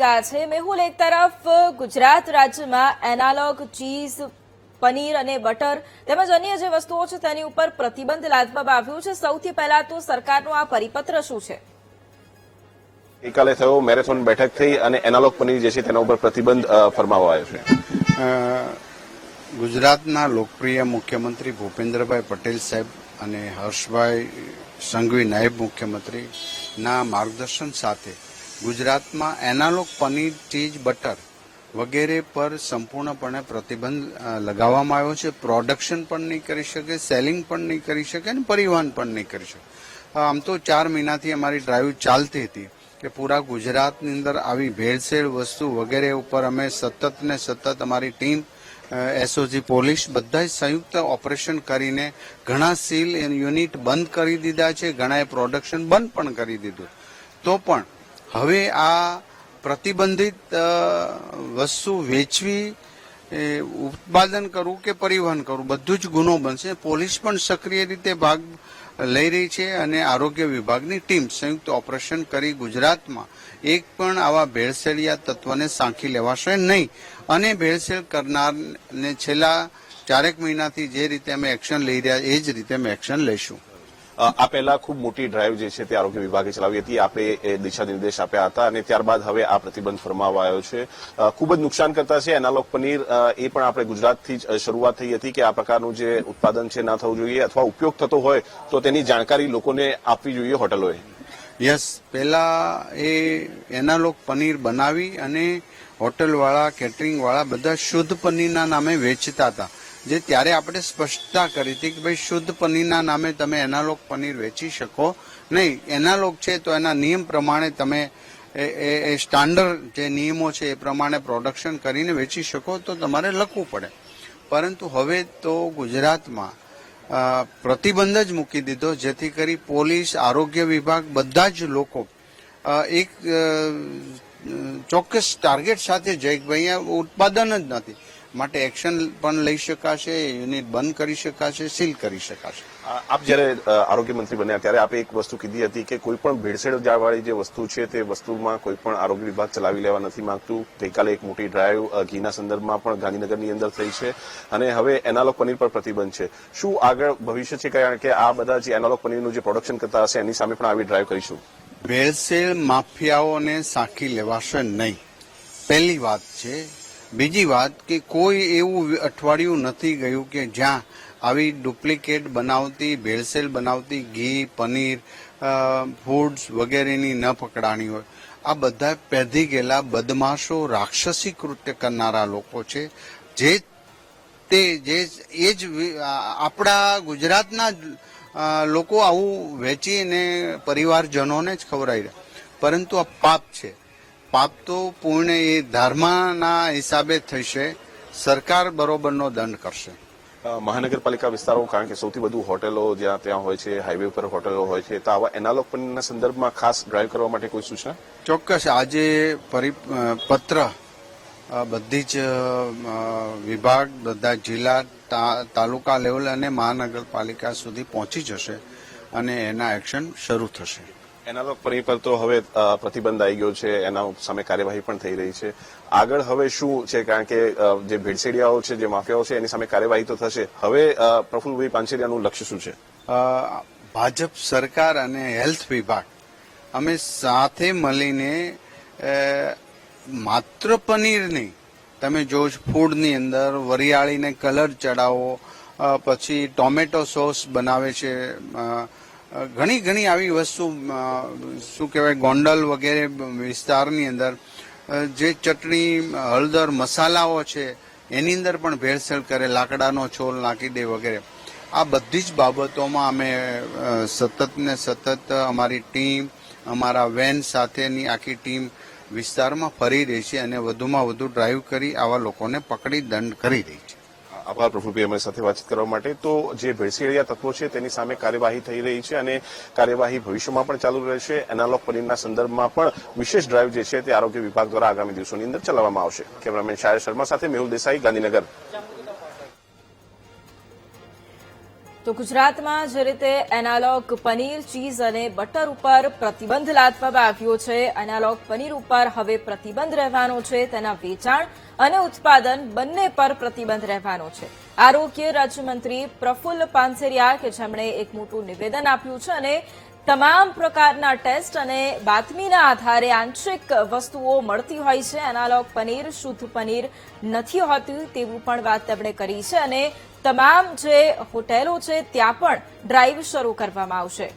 ગયા છે। મેહુલ, એક તરફ ગુજરાત રાજ્યમાં એનાલોગ ચીઝ, પનીર અને બટર તેમજ અન્ય જે વસ્તુઓ છે તેની ઉપર પ્રતિબંધ લાદવામાં આવ્યો છે। સૌથી પહેલા તો સરકારનો આ પરિપત્ર શું છે? ગઈકાલે થયો મેરેથોન બેઠક થઈ અને એનાલોગ પનીર જે છે તેના ઉપર પ્રતિબંધ ફરમાવવામાં આવ્યો છે। ગુજરાતના લોકપ્રિય મુખ્યમંત્રી ભૂપેન્દ્રભાઈ પટેલ સાહેબ અને હર્ષભાઈ સંઘવી નાયબ મુખ્યમંત્રીના માર્ગદર્શન સાથે ગુજરાતમાં એનાલોગ પનીર, ચીઝ, બટર વગેરે પર સંપૂર્ણપણે પ્રતિબંધ લગાવવામાં આવ્યો છે। પ્રોડક્શન પણ નહીં કરી શકે, સેલિંગ પણ નહીં કરી શકે અને પરિવહન પણ નહીં કરી શકે। આમ તો 4 મહિનાથી અમારી ડ્રાઈવ ચાલતી હતી કે પૂરા ગુજરાતની અંદર આવી ભેળસેળ વસ્તુ વગેરે ઉપર અમે સતત ને સતત અમારી ટીમ, એસઓજી પોલીસ બધા સંયુક્ત ઓપરેશન કરીને ઘણા સીલ યુનિટ બંધ કરી દીધા છે, ઘણાએ પ્રોડક્શન બંધ પણ કરી દીધું। તો પણ હવે આ પ્રતિબંધિત વસ્તુ વેચવી, ઉત્પાદન કરવું કે પરિવહન કરવું બધું જ ગુનો બનશે। પોલીસ પણ સક્રિય રીતે ભાગ લઈ રહી છે અને આરોગ્ય વિભાગની ટીમ સંયુક્ત ઓપરેશન કરી ગુજરાતમાં એક પણ આવા ભેળસેળિયા તત્વને સાંખી લેવાશે નહીં અને ભેળસેળ કરનારને છેલ્લા 4 મહિનાથી જે રીતે અમે એક્શન લઈ રહ્યા એ જ રીતે અમે એક્શન લઈશું। આ પહેલા ખૂબ મોટી ડ્રાઈવ જે છે તે આરોગ્ય વિભાગે ચલાવી હતી, આપણે દિશા નિર્દેશ આપ્યા હતા અને ત્યારબાદ હવે આ પ્રતિબંધ ફરમાવવામાં આવ્યો છે। ખૂબ જ નુકસાન કરતા છે એનાલોગ પનીર, એ પણ આપણે ગુજરાતથી જ શરૂઆત થઈ હતી કે આ પ્રકારનું જે ઉત્પાદન છે ના થવું જોઈએ અથવા ઉપયોગ થતો હોય તો તેની જાણકારી લોકોને આપવી જોઈએ હોટલોએ। યસ, પહેલા એ એનાલોગ પનીર બનાવી અને હોટલવાળા, કેટરિંગવાળા બધા શુદ્ધ પનીરના નામે વેચતા હતા, જે ત્યારે આપણે સ્પષ્ટતા કરી હતી કે ભાઈ શુદ્ધ પનીરના નામે તમે એનાલોગ પનીર વેચી શકો નહીં। એનાલોગ છે તો એના નિયમ પ્રમાણે તમે એ સ્ટાન્ડર્ડ જે નિયમો છે એ પ્રમાણે પ્રોડક્શન કરીને વેચી શકો તો તમારે લખવું પડે। પરંતુ હવે તો ગુજરાતમાં પ્રતિબંધ જ મૂકી દીધો, જેથી કરી પોલીસ, આરોગ્ય વિભાગ બધા જ લોકો એક ચોક્કસ ટાર્ગેટ સાથે જઈ કે ભાઈ અહીંયા ઉત્પાદન જ નથી, માટે એક્શન પણ લઈ શકાશે, યુનિટ બંધ કરી શકાશે, સીલ કરી શકાશે। આપ જયારે આરોગ્ય મંત્રી બન્યા ત્યારે આપે એક વસ્તુ કીધી હતી કે કોઈ પણ ભેળસેળ વાળી જે વસ્તુ છે તે વસ્તુમાં કોઈ પણ આરોગ્ય વિભાગ ચલાવી લેવા નથી માંગતું। ગઈકાલે એક મોટી ડ્રાઈવ ઘીના સંદર્ભમાં પણ ગાંધીનગરની અંદર થઈ છે અને હવે એનાલોગ પનીર પર પ્રતિબંધ છે। શું આગળ ભવિષ્ય છે, કારણ કે આ બધા જે એનાલોગ પનીરનું જે પ્રોડક્શન કરતા હશે એની સામે પણ આવી ડ્રાઈવ કરીશું? ભેળસેળ માફિયાઓને સાંખી લેવાશે નહીં, પહેલી વાત છે। બીજી વાત કે કોઈ એવું અઠવાડિયું નથી ગયું કે જ્યાં આવી ડુપ્લિકેટ બનાવતી, ભેળસેળ બનાવતી ઘી, પનીર, ફૂડ્સ વગેરેની ન પકડાણી હોય। આ બધા પેધી ગયેલા બદમાશો, રાક્ષસી કૃત્ય કરનારા લોકો છે, જે આપણા ગુજરાતના લોકો આવું વેચીને પરિવારજનોને જ ખવડાવી રહ્યા, પરંતુ આ પાપ છે। પાપ તો પૂર્ણ એ ધર્મના હિસાબે થશે, સરકાર બરોબરનો દંડ કરશે। મહાનગરપાલિકા વિસ્તારો, કારણ કે સૌથી વધુ હોટેલો જ્યાં ત્યાં હોય છે, હાઈવે પર હોટેલો હોય છે, તો આવા એનાલોગ પનીરના સંદર્ભમાં ખાસ ડ્રાઈવ કરવા માટે કોઈ સૂચના? ચોક્કસ, આજે પત્ર બધી જ વિભાગ, બધા જિલ્લા, તાલુકા લેવલ અને મહાનગરપાલિકા સુધી પહોંચી જશે અને એના એક્શન શરૂ થશે। એનાલોગ પનીર પર તો હવે પ્રતિબંધ આવી ગયો છે, એના સામે કાર્યવાહી પણ થઈ રહી છે। આગળ હવે શું છે, કારણ કે જે ભેળસેડિયાઓ છે, જે માફિયાઓ છે, એની સામે કાર્યવાહી તો થશે, હવે પ્રફુલ્લભાઈ પાનસેરિયાનું લક્ષ્ય શું છે? ભાજપ સરકાર અને હેલ્થ વિભાગ અમે સાથે મળીને માત્ર પનીર નહીં, તમે જો ફૂડની અંદર વરિયાળીને કલર ચડાવો, પછી ટોમેટો સોસ બનાવે છે, ઘણી આવી વસ્તુ, શું કહેવાય, ગોંડલ વગેરે વિસ્તારની અંદર જે ચટણી, હળદર, મસાલાઓ છે એની અંદર પણ ભેળસેળ કરે, લાકડાનો છોલ નાખી દે વગેરે। આ બધી જ બાબતોમાં અમે સતત ને સતત અમારી ટીમ, અમારા વેન સાથેની આખી ટીમ વિસ્તારમાં ફરી રહી છે અને વધુમાં વધુ ડ્રાઈવ કરી આવા લોકોને પકડી દંડ કરી રહી છે। આભાર પ્રફુલભાઈ અમારી સાથે વાતચીત કરવા માટે। તો જે ભેળસેળિયા તત્વો છે તેની સામે કાર્યવાહી થઈ રહી છે અને કાર્યવાહી ભવિષ્યમાં પણ ચાલુ રહેશે। એનાલોગ પનીરના સંદર્ભમાં પણ વિશેષ ડ્રાઈવ જે છે તે આરોગ્ય વિભાગ દ્વારા આગામી દિવસોની અંદર ચલાવવામાં આવશે। કેમેરામેન શાયર શર્મા સાથે મેહુલ દેસાઈ, ગાંધીનગર। તો ગુજરાતમાં જે રીતે એનાલોગ પનીર ચીઝ અને બટર ઉપર પ્રતિબંધ લાદવામાં આવ્યો છે, એનાલોગ પનીર ઉપર હવે પ્રતિબંધ રહેવાનો છે, તેના વેચાણ અને ઉત્પાદન બંને પર પ્રતિબંધ રહેવાનો છે. આરોગ્ય રાજ્યમંત્રી પ્રફુલ્લ પાનસેરિયા કે જેમણે એક મોટું નિવેદન આપ્યું છે અને તમામ પ્રકારના ટેસ્ટ અને બાતમીના આધારે આંશિક વસ્તુઓ મળતી હોય છે. એનાલોગ પનીર શુદ્ધ પનીર નથી હોતું તેવું પણ વાત તેમણે કરી છે અને તમામ જે હોટેલો છે ત્યાં પણ ડ્રાઈવ શરૂ કરવામાં આવશે.